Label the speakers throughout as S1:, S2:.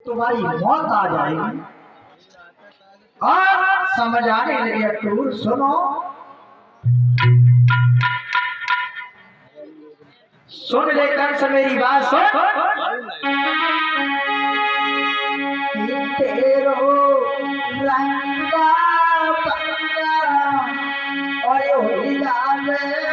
S1: तुम्हारी मौत आ जाएगी। और समझ आने लगे अक्रूर, सुनो सुन ले कंस मेरी बात सुन। तेरो रंगा और अभिमान करे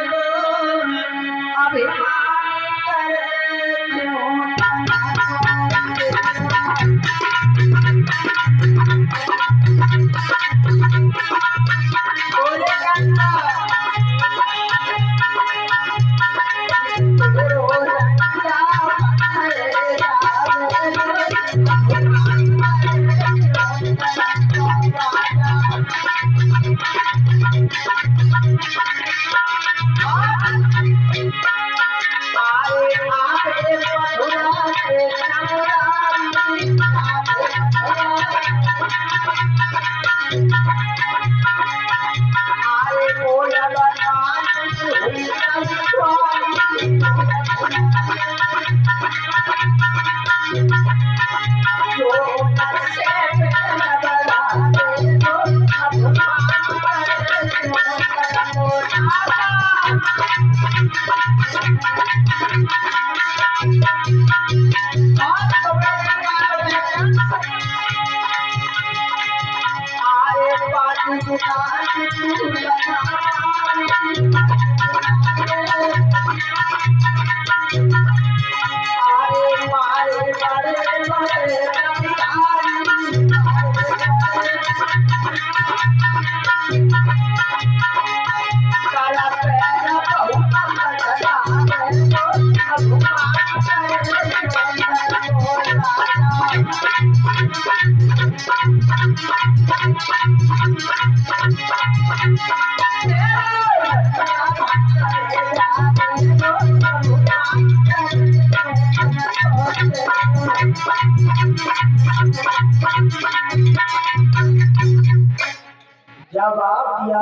S1: जवाब दिया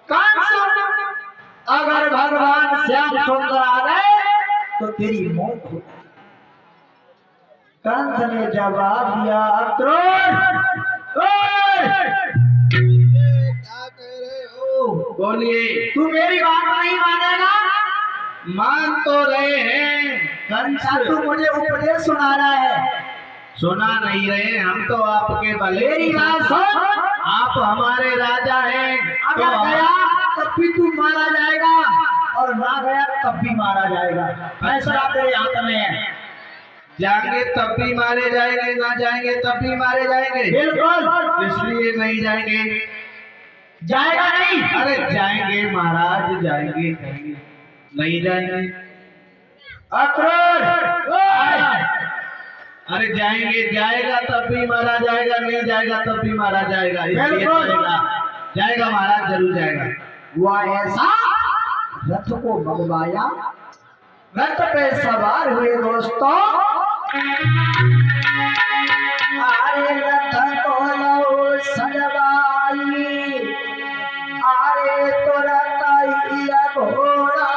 S1: कंस, अगर भगवान श्याम सुंदर आ गए तो तेरी मौत हो। कंस ने जवाब दिया
S2: बोलिए।
S1: तू मेरी बात नहीं मानेगा?
S2: मान तो रहे हैं
S1: कंस, तू मुझे उपदेश सुना रहा है।
S2: सुना नहीं रहे, हम तो आपके भले।
S1: मेरी बात सुन,
S2: आप हमारे राजा हैं।
S1: अगर गया तब भी तू मारा जाएगा और ना गया तब भी मारा जाएगा। फैसला तेरे हाथ में है।
S2: जाएंगे तब भी मारे जाएंगे, ना जाएंगे तब भी मारे जाएंगे।
S1: बिल्कुल।
S2: इसलिए नहीं जाएंगे।
S1: जाएगा नहीं?
S2: अरे जाएंगे महाराज, जाएंगे नहीं जाएंगे।
S1: अक्रूर,
S2: अरे जाएंगे, जाएगा तब भी मारा जाएगा, नहीं जाएगा तब भी मारा जाएगा। इसलिए जाएगा महाराज, जरूर जाएगा।
S1: हुआ ऐसा, रथ को मंगवाया, रथ पे सवार हुए दोस्तों। आरे रथ को लो सजवाई, आरे तो रतैया घोड़ा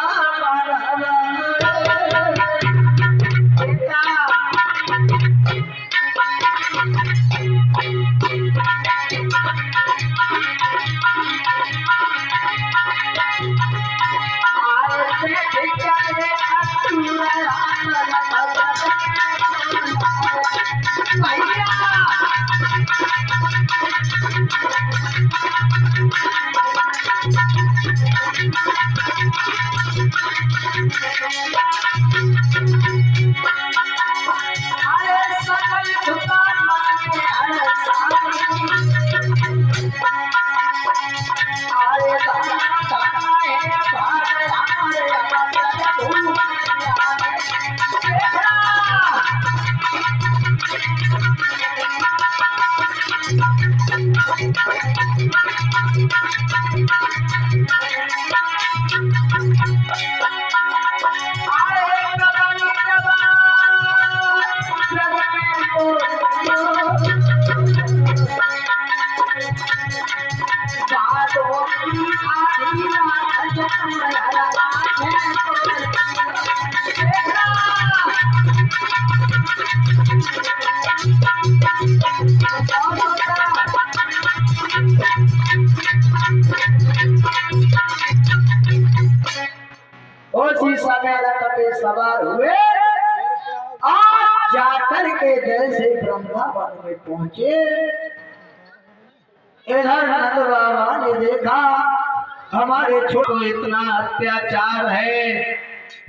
S1: उसी समय रथ पे सवार हुए आज जाकर के जैसे वृंदावन में पहुंचे, इधर नंद बाबा ने देखा हमारे
S2: तो इतना अत्याचार है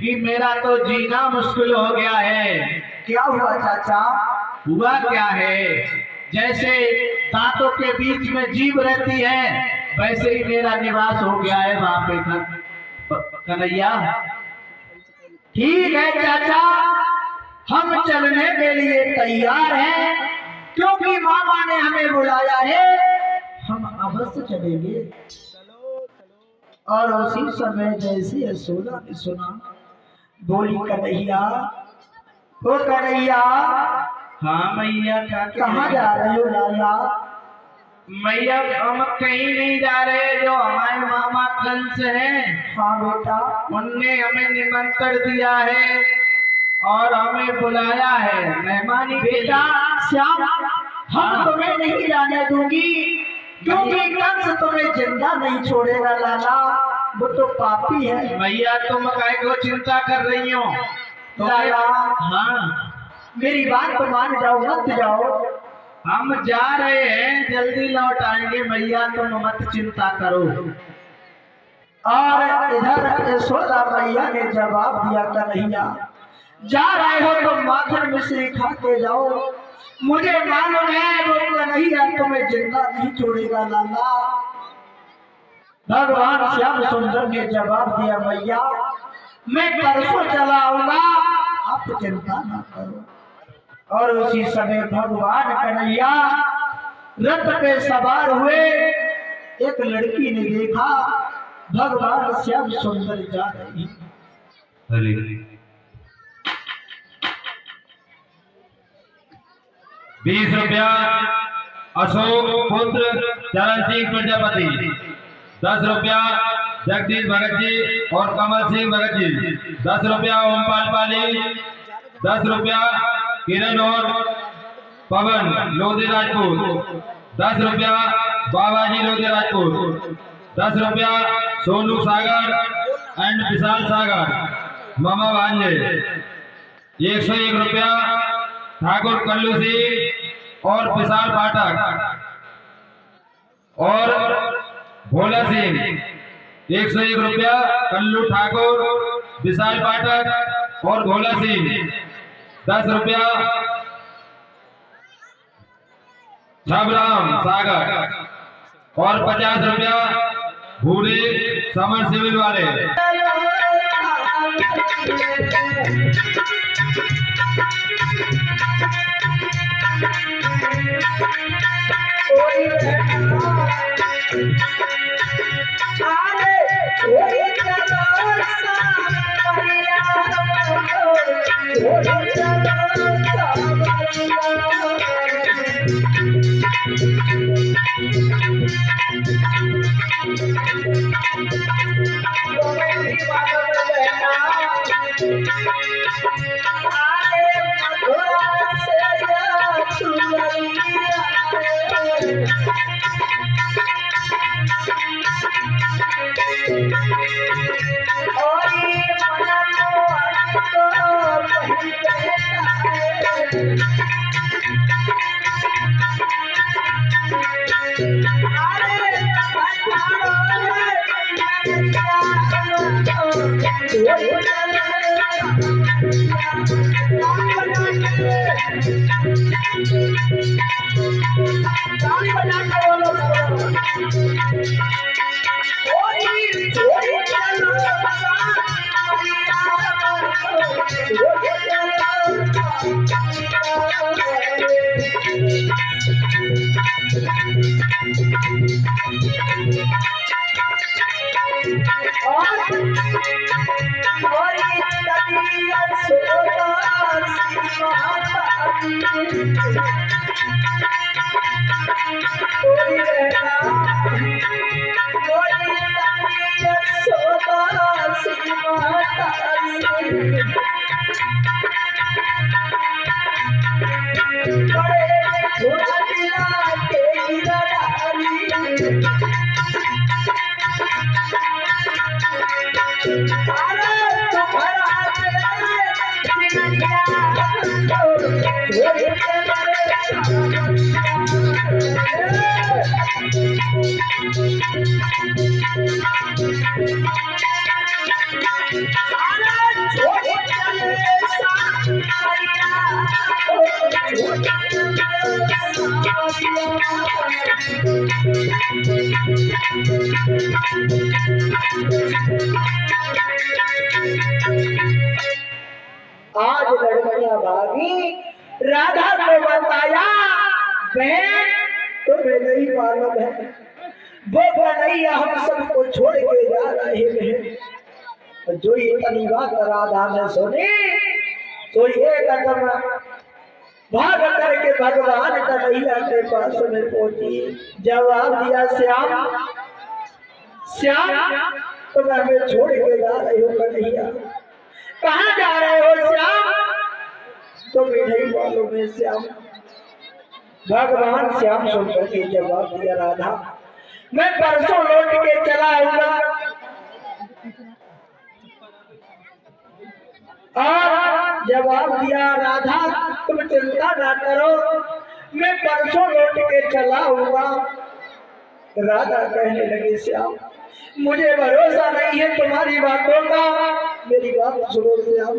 S2: कि मेरा तो जीना मुश्किल हो गया है।
S1: क्या हुआ चाचा?
S2: हुआ क्या है, जैसे दांतों के बीच में जीभ रहती है वैसे ही मेरा निवास हो गया है वहां पे कन्हैया।
S1: ठीक है चाचा, हम चलने के लिए तैयार हैं, क्योंकि मामा ने हमें बुलाया है, हम अवश्य चलेंगे। और उसी समय जैसे यशोदा ने सुना, बोली कन्हैया, ओ कन्हैया।
S2: हाँ मैया,
S1: कहाँ जा रहे हो लाला?
S2: मैया हम कहीं नहीं जा रहे, जो हमारे मामा कंस हैं,
S1: हाँ बेटा,
S2: उनने हमें निमंत्रण दिया है और हमें बुलाया है मेहमानी के
S1: बेटा
S2: लिए।
S1: श्याम, हम तुम्हें नहीं जाने दूंगी, क्योंकि कंस तुम्हें जिंदा नहीं छोड़ेगा लाला, वो तो पापी है।
S2: भैया तुम काहे को चिंता कर रही हो?
S1: लाला
S2: हाँ
S1: मेरी बात तो मान जाओ, मत जाओ।
S2: हम जा रहे हैं, जल्दी लौट आएंगे भैया, तुम मत चिंता करो।
S1: और इधर यशोदा मैया ने जवाब दिया, कन्हैया जा रहे हो तो माखन मिश्री खा के जाओ, मुझे मालूम है वो कन्हैया तुम्हें जिंदा नहीं छोड़ेगा लाला। भगवान श्याम सुंदर ने जवाब दिया, मैया मैं परसों चला आऊंगा, आप चिंता ना करो। और उसी समय भगवान कन्हैया रथ पे सवार हुए, एक लड़की ने देखा भगवान श्याम सुंदर जा रही।
S3: 20 रुपया अशोक पुत्र चरण सिंह प्रजापति, 10 रुपया जगदीश भगत जी और कमल सिंह भगत जी, 10 रुपया ओमपाल पाली, 10 रुपया किरण और पवन लोधी राजपूत, 10 रुपया बाबाजी लोधी राजपूत, 10 रुपया सोनू सागर एंड विशाल सागर मामा भांजे, 101 रुपया ठाकुर कल्लू सिंह और विशाल पाठक और भोला सिंह, 101 रुपया कल्लू ठाकुर, विशाल पाठक और भोला सिंह, 10 रुपया छबराम सागर और 50 रुपया भूरे समर सिविल वाले।
S1: बड़ी थोड़ा दिला के गिरधारी अरे तुम्हारा चिड़िया आज लड़कियां भागी राधा को बताया बहन तुम्हें नहीं मालूम है वो कन्हैया हम सबको छोड़ के जा रहे हैं। जो ये तनी बात राधा ने सुनी तो ये कदम भाग करके भगवान कन्हैया के पास में पहुंची। जवाब दिया श्याम श्याम तुम हमें छोड़ के जा रहे हो कन्हैया, कहाँ जा रहे हो श्याम? तुम्हें नहीं मालूम है श्याम। भगवान श्याम सुनकर के जवाब दिया राधा मैं परसों लौट के चला आऊंगा और जवाब दिया राधा तुम चिंता ना करो मैं परसों लौट के चला आऊंगा। राधा कहने लगी श्याम मुझे भरोसा नहीं है तुम्हारी बातों का, मेरी बात सुनो श्याम।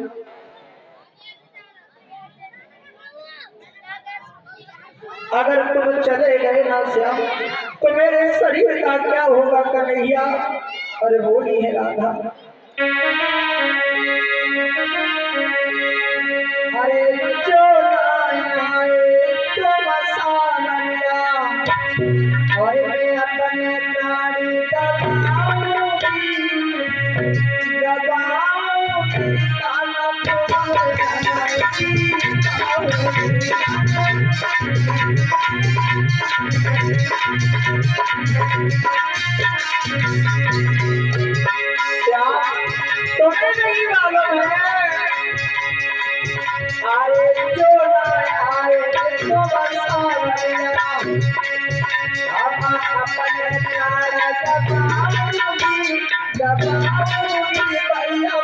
S1: अगर तुम चले गए ना श्याम तो मेरे शरीर का क्या होगा कन्हैया? अरे बोली है राधा अरे जो आए तो मसाला और मैं अपने प्राणी दबाऊंगी ताना तुम्हें नहीं मालूम है आए जो आए तो मसाला अपने प्यारा दबाऊंगी भैया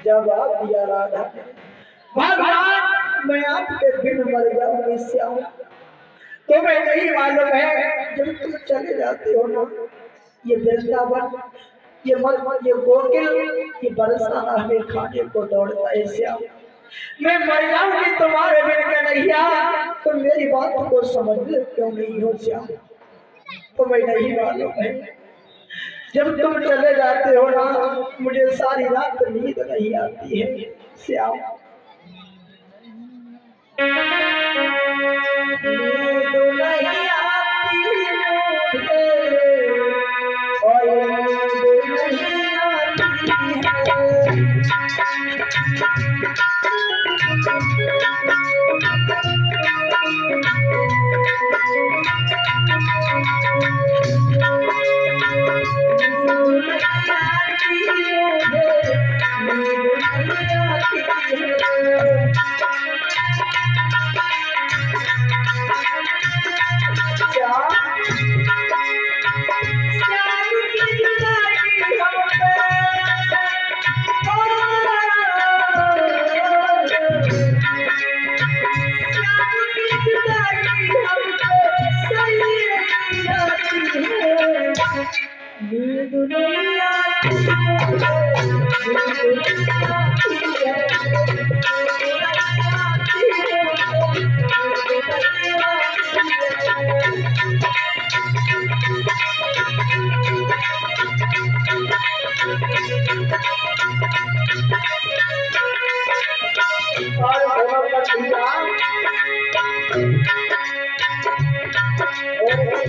S1: जवाब दिया राधा भगवान मैं आपके बिन मर जाऊंगी श्याम। तुम्हें नहीं मालूम है जब तुम चले जाते हो ना ये वृंदावन ये गोकुल ये बरसाना हमें खाने को दौड़ता है श्याम। मैं मर जाऊंगी तुम्हारे बिन कन्हैया तुम मेरी बात को समझ क्यों नहीं हो श्याम? तुम्हें नहीं मालूम है जब तुम चले जाते हो ना मुझे सारी रात नींद नहीं आती है श्याम। नींद नहीं आती मुझे और नींद नहीं और सेवा कन्हैया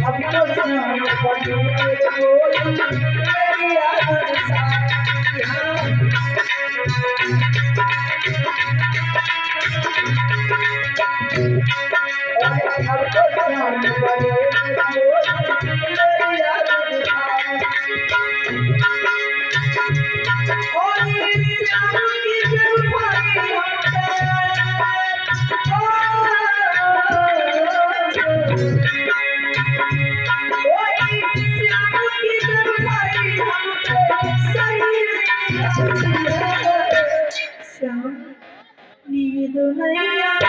S1: अब तो श्याम बोल मेरी याद साथिया अब तो श्याम बोल मेरी याद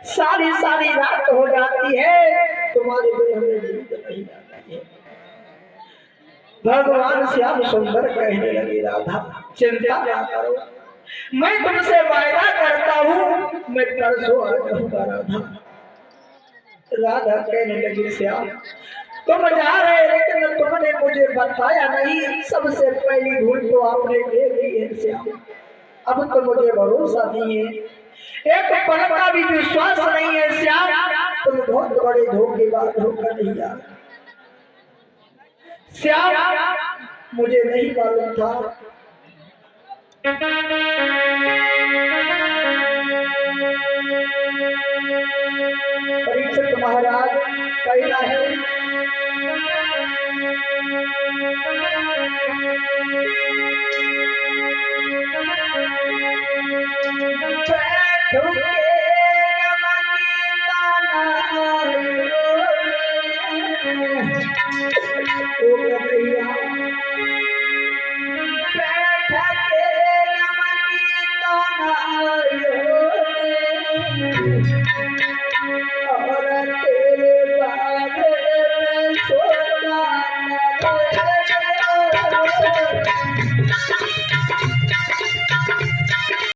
S1: सारी सारी रात हो जाती है तुम्हारे बिना हमें नींद नहीं आती है। भगवान श्याम सुंदर कहने लगे राधा चिंता ना करो, मैं तुमसे वायदा करता हूँ मैं परसों आ जाऊंगा राधा। राधा कहने लगी श्याम तुम जा रहे लेकिन तुमने मुझे बताया नहीं, सबसे पहली भूल तो आपने ले ली है श्याम। अब तो मुझे भरोसा नहीं है, एक पल का भी विश्वास नहीं है श्याम, तुम बहुत बड़े धोखेबाज हो कन्हैया। श्याम मुझे नहीं मालूम था परीक्षित महाराज कहना है